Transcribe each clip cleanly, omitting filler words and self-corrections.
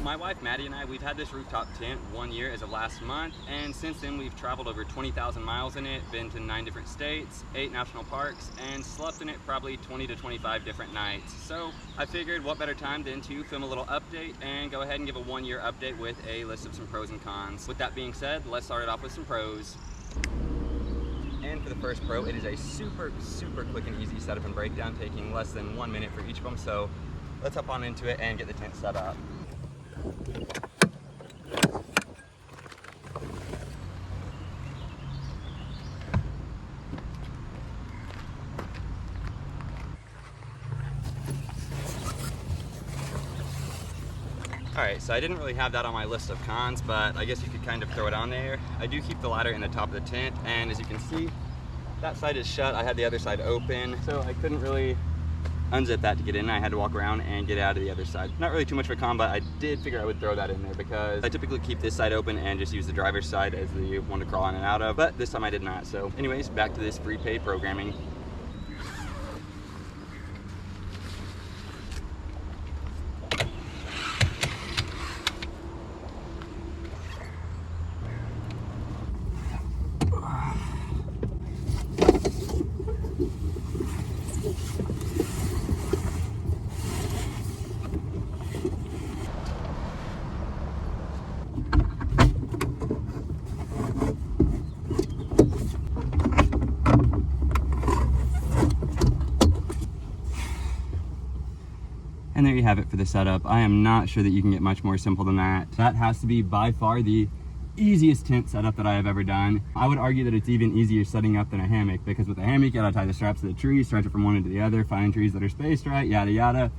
my wife Maddie and I, we've had this rooftop tent 1 year as of last month, and since then we've traveled over 20,000 miles in it, been to 9 different states, 8 national parks, and slept in it probably 20 to 25 different nights. So I figured what better time than to film a little update and go ahead and give a 1 year update with a list of some pros and cons. With that being said, let's start it off with some pros. And for the first pro, it is a super quick and easy setup and breakdown, taking less than 1 minute for each of them. So let's hop on into it and get the tent set up. Alright, so I didn't really have that on my list of cons, but I guess you could kind of throw it on there. I do keep the ladder in the top of the tent, and as you can see, that side is shut. I had the other side open, so I couldn't really unzip that to get in. I had to walk around and get out of the other side. Not really too much of a con, but I did figure I would throw that in there because I typically keep this side open and just use the driver's side as the one to crawl in and out of, but this time I did not. So anyways, back to this free pay programming. And there you have it for the setup. I am not sure that you can get much more simple than that. That has to be by far the easiest tent setup that I have ever done. I would argue that it's even easier setting up than a hammock, because with a hammock, you gotta tie the straps to the tree, stretch it from one end to the other, find trees that are spaced right, yada yada.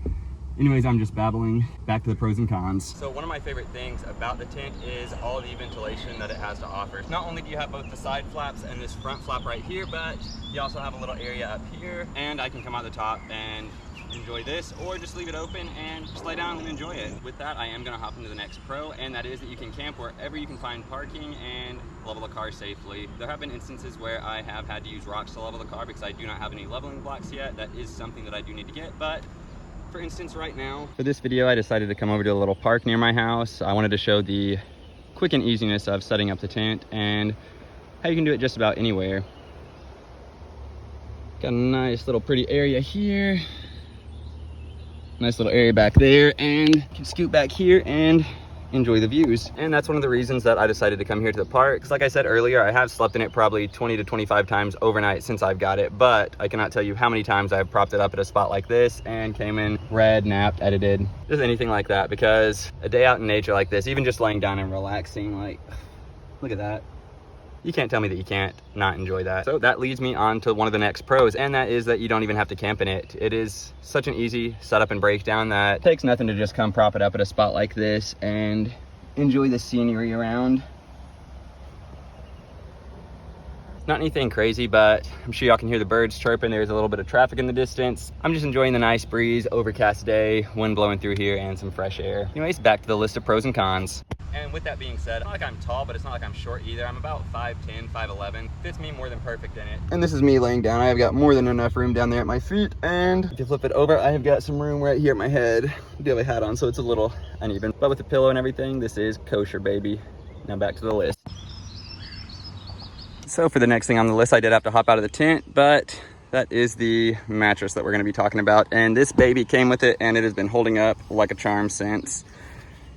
Anyways, I'm just babbling. Back to the pros and cons. So one of my favorite things about the tent is all the ventilation that it has to offer. Not only do you have both the side flaps and this front flap right here, but you also have a little area up here, and I can come out the top and enjoy this, or just leave it open and just lay down and enjoy it. With that, I am gonna hop into the next pro, and that is that you can camp wherever you can find parking and level the car safely. There have been instances where I have had to use rocks to level the car because I do not have any leveling blocks yet. That is something that I do need to get, but for instance, right now, for this video, I decided to come over to a little park near my house. I wanted to show the quick and easiness of setting up the tent and how you can do it just about anywhere. Got a nice little pretty area here. Nice little area back there, and you can scoot back here and enjoy the views. And that's one of the reasons that I decided to come here to the park. Because like I said earlier, I have slept in it probably 20 to 25 times overnight since I've got it, but I cannot tell you how many times I've propped it up at a spot like this and came in, read, napped, edited, just anything like that. Because a day out in nature like this, even just laying down and relaxing, like, look at that. You can't tell me that you can't not enjoy that. So that leads me on to one of the next pros, and that is that you don't even have to camp in it. It is such an easy setup and breakdown that it takes nothing to just come prop it up at a spot like this and enjoy the scenery around. Not anything crazy, but I'm sure y'all can hear the birds chirping. There's a little bit of traffic in the distance. I'm just enjoying the nice breeze, overcast day, wind blowing through here, and some fresh air. Anyways, back to the list of pros and cons. And with that being said, it's not like I'm tall, but it's not like I'm short either. I'm about 5'10", 5'11". Fits me more than perfect in it. And this is me laying down. I have got more than enough room down there at my feet. And if you flip it over, I have got some room right here at my head. I do have a hat on, so it's a little uneven. But with the pillow and everything, this is kosher, baby. Now back to the list. So for the next thing on the list, I did have to hop out of the tent, but that is the mattress that we're gonna be talking about. And this baby came with it, and it has been holding up like a charm since.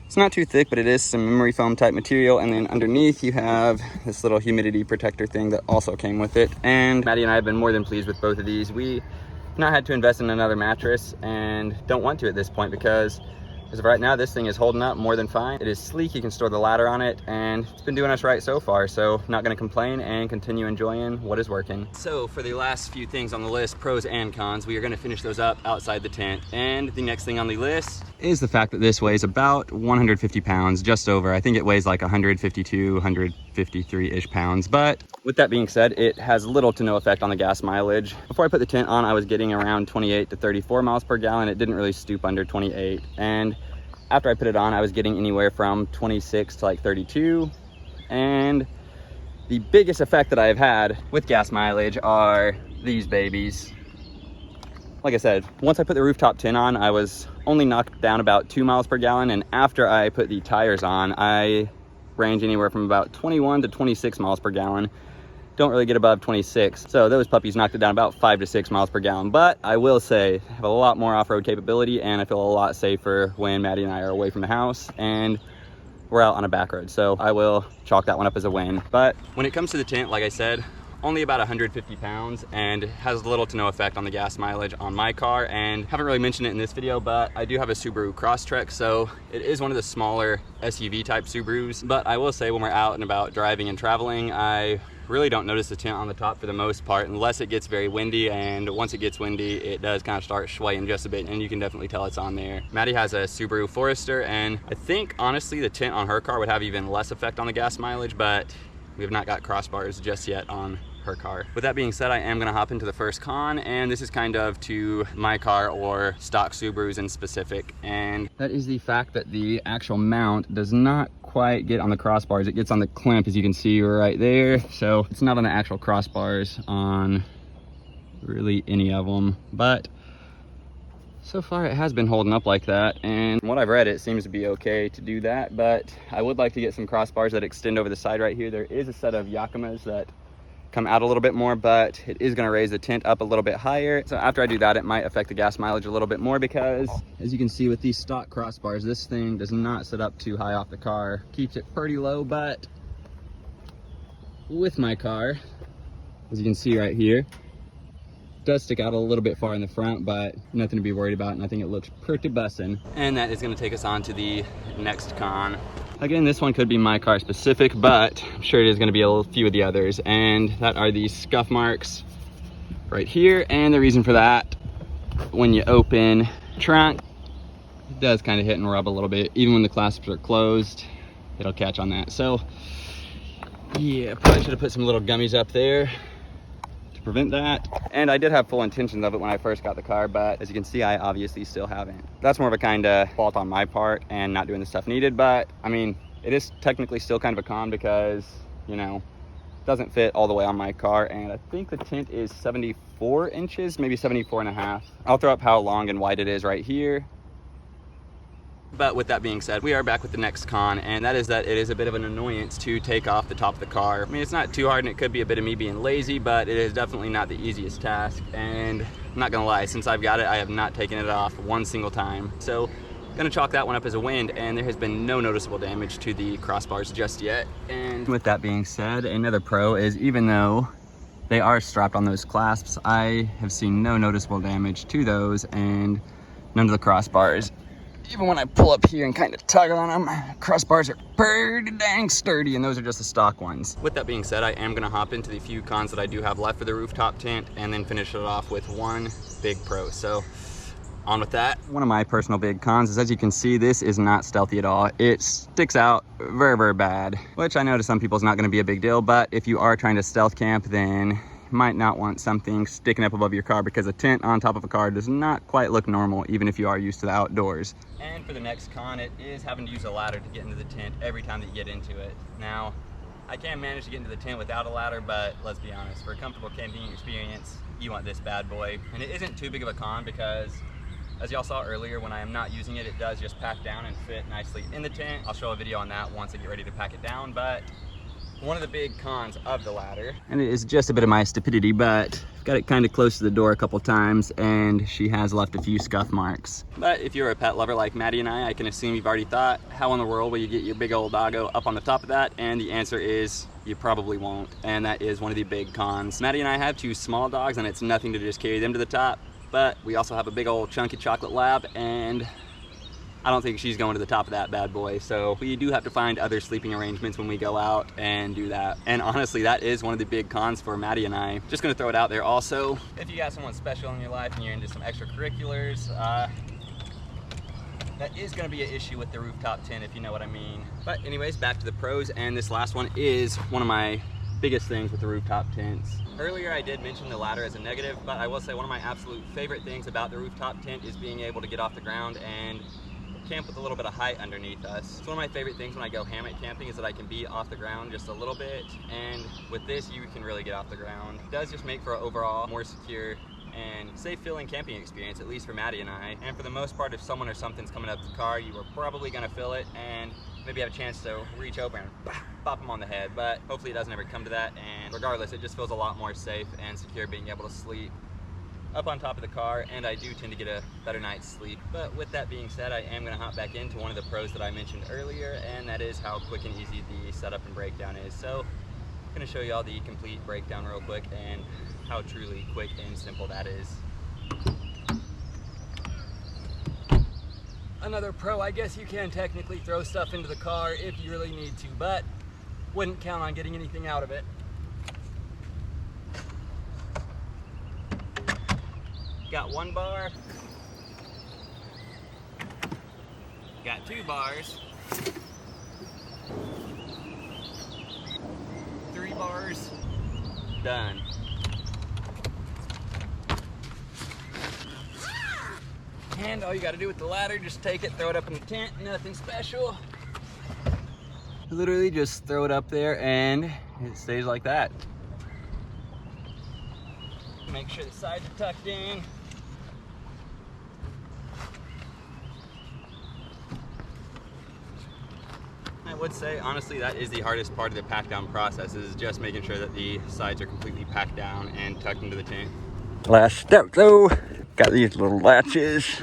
It's not too thick, but it is some memory foam type material. And then underneath you have this little humidity protector thing that also came with it. And Maddie and I have been more than pleased with both of these. We have not had to invest in another mattress and don't want to at this point, because as of right now, this thing is holding up more than fine. It is sleek, you can store the ladder on it, and it's been doing us right so far. So not gonna complain and continue enjoying what is working. So for the last few things on the list, pros and cons, we are gonna finish those up outside the tent. And the next thing on the list is the fact that this weighs about 150 pounds, just over. I think it weighs like 152, 153-ish pounds. But with that being said, it has little to no effect on the gas mileage. Before I put the tent on, I was getting around 28 to 34 miles per gallon. It didn't really stoop under 28. And after I put it on, I was getting anywhere from 26 to like 32. And the biggest effect that I've had with gas mileage are these babies. like I said, once I put the rooftop tint on, I was only knocked down about 2 miles per gallon. And after I put the tires on, I range anywhere from about 21 to 26 miles per gallon. Don't really get above 26. So those puppies knocked it down about 5 to 6 miles per gallon. But I will say, I have a lot more off-road capability, and I feel a lot safer when Maddie and I are away from the house and we're out on a back road. So I will chalk that one up as a win. But when it comes to the tint, like I said, only about 150 pounds and has little to no effect on the gas mileage on my car. And haven't really mentioned it in this video, but I do have a Subaru Crosstrek, so it is one of the smaller SUV type Subarus. But I will say, when we're out and about driving and traveling, I really don't notice the tint on the top for the most part, unless it gets very windy. And once it gets windy, it does kind of start swaying just a bit, and you can definitely tell it's on there. Maddie has a Subaru Forester, and I think honestly the tint on her car would have even less effect on the gas mileage, but we have not got crossbars just yet on her car. With that being said, I am gonna hop into the first con, and this is kind of to my car or stock Subarus in specific, and that is the fact that the actual mount does not quite get on the crossbars. It gets on the clamp, as you can see right there, so it's not on the actual crossbars on really any of them. But so far it has been holding up like that, and from what I've read, it seems to be okay to do that. But I would like to get some crossbars that extend over the side right here. There is a set of Yakimas that come out a little bit more, but it is going to raise the tint up a little bit higher. So after I do that, it might affect the gas mileage a little bit more, because as you can see with these stock crossbars, this thing does not sit up too high off the car. Keeps it pretty low. But with my car, as you can see right here, does stick out a little bit far in the front, but nothing to be worried about, and I think it looks pretty bussin'. And that is going to take us on to the next con. Again, this one could be my car specific, but I'm sure it is going to be a few of the others, and that are these scuff marks right here. And the reason for that, when you open trunk, it does kind of hit and rub a little bit. Even when the clasps are closed, it'll catch on that. So yeah, probably should have put some little gummies up there to prevent that. And I did have full intentions of it when I first got the car, but as you can see, I obviously still haven't. That's more of a kind of fault on my part and not doing the stuff needed. But I mean, it is technically still kind of a con, because, you know, it doesn't fit all the way on my car, and I think the tint is 74 inches, maybe 74 and a half. I'll throw up how long and wide it is right here. But with that being said, we are back with the next con, and that is that it is a bit of an annoyance to take off the top of the car. I mean, it's not too hard, and it could be a bit of me being lazy, but it is definitely not the easiest task. And I'm not gonna lie, since I've got it, I have not taken it off one single time. So gonna chalk that one up as a win, and there has been no noticeable damage to the crossbars just yet. And with that being said, another pro is, even though they are strapped on those clasps, I have seen no noticeable damage to those, and none of the crossbars. Even when I pull up here and kind of tug on them, crossbars are pretty dang sturdy, and those are just the stock ones. With that being said, I am gonna hop into the few cons that I do have left for the rooftop tint, and then finish it off with one big pro. So on with that. One of my personal big cons is, as you can see, this is not stealthy at all. It sticks out very, very bad, which I know to some people is not gonna be a big deal, but if you are trying to stealth camp, then might not want something sticking up above your car, because a tint on top of a car does not quite look normal, even if you are used to the outdoors. And for the next con, it is having to use a ladder to get into the tent every time that you get into it. Now, I can manage to get into the tent without a ladder, but let's be honest, for a comfortable camping experience, you want this bad boy. And it isn't too big of a con, because as y'all saw earlier, when I am not using it, it does just pack down and fit nicely in the tent. I'll show a video on that once I get ready to pack it down. But one of the big cons of the ladder, and it is just a bit of my stupidity, but I've got it kind of close to the door a couple times, and she has left a few scuff marks. But if you're a pet lover like Maddie and I can assume you've already thought, how in the world will you get your big old doggo up on the top of that? And the answer is, you probably won't, and that is one of the big cons. Maddie and I have two small dogs, and it's nothing to just carry them to the top, but we also have a big old chunky chocolate lab, and I don't think she's going to the top of that bad boy. So we do have to find other sleeping arrangements when we go out and do that. And honestly, that is one of the big cons for Maddie and I. Just gonna throw it out there also, if you got someone special in your life and you're into some extracurriculars, that is gonna be an issue with the rooftop tent, if you know what I mean. But anyways, back to the pros, and this last one is one of my biggest things with the rooftop tents. Earlier I did mention the ladder as a negative, but I will say one of my absolute favorite things about the rooftop tent is being able to get off the ground and camp with a little bit of height underneath us. It's one of my favorite things when I go hammock camping, is that I can be off the ground just a little bit, and with this you can really get off the ground. It does just make for an overall more secure and safe feeling camping experience, at least for Maddie and I. And for the most part, if someone or something's coming up the car, you are probably gonna feel it and maybe have a chance to reach over and bop them on the head, but hopefully it doesn't ever come to that. And regardless, it just feels a lot more safe and secure being able to sleep up on top of the car, and I do tend to get a better night's sleep. But with that being said, I am going to hop back into one of the pros that I mentioned earlier, and that is how quick and easy the setup and breakdown is. So I'm going to show you all the complete breakdown real quick and how truly quick and simple that is. Another pro, I guess you can technically throw stuff into the car if you really need to, but wouldn't count on getting anything out of it. Got 1 bar, got 2 bars, 3 bars, done. And all you gotta do with the ladder, just take it, throw it up in the tent, nothing special. Literally just throw it up there and it stays like that. Make sure the sides are tucked in. I would say, honestly, that is the hardest part of the pack down process, is just making sure that the sides are completely packed down and tucked into the tent. Last step though, got these little latches.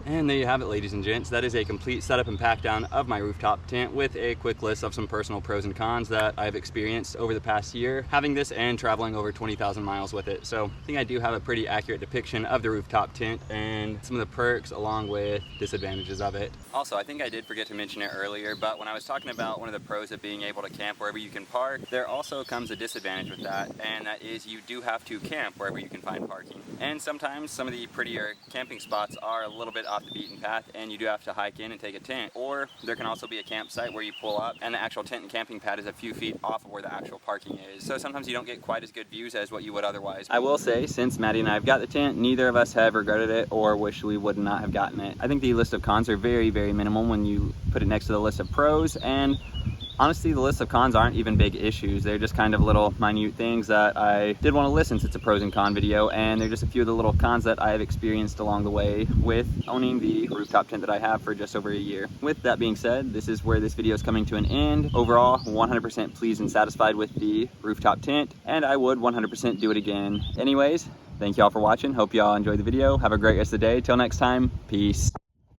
And there you have it, ladies and gents. That is a complete setup and pack down of my rooftop tent with a quick list of some personal pros and cons that I've experienced over the past year having this and traveling over 20,000 miles with it. So I think I do have a pretty accurate depiction of the rooftop tent and some of the perks along with disadvantages of it. Also, I think I did forget to mention it earlier, but when I was talking about one of the pros of being able to camp wherever you can park, there also comes a disadvantage with that, and that is you do have to camp wherever you can find parking. And sometimes some of the prettier camping spots are a little bit off the beaten path and you do have to hike in and take a tent, or there can also be a campsite where you pull up and the actual tent and camping pad is a few feet off of where the actual parking is, so sometimes you don't get quite as good views as what you would otherwise. I will say, since Maddie and I have got the tent, neither of us have regretted it or wish we would not have gotten it. I think the list of cons are very, very minimal when you put it next to the list of pros, and honestly, the list of cons aren't even big issues. They're just kind of little minute things that I did want to list since it's a pros and con video, and they're just a few of the little cons that I have experienced along the way with owning the rooftop tent that I have for just over a year. With that being said, this is where this video is coming to an end. Overall, 100% pleased and satisfied with the rooftop tent, and I would 100% do it again. Anyways, thank y'all for watching. Hope y'all enjoyed the video. Have a great rest of the day. Till next time, peace.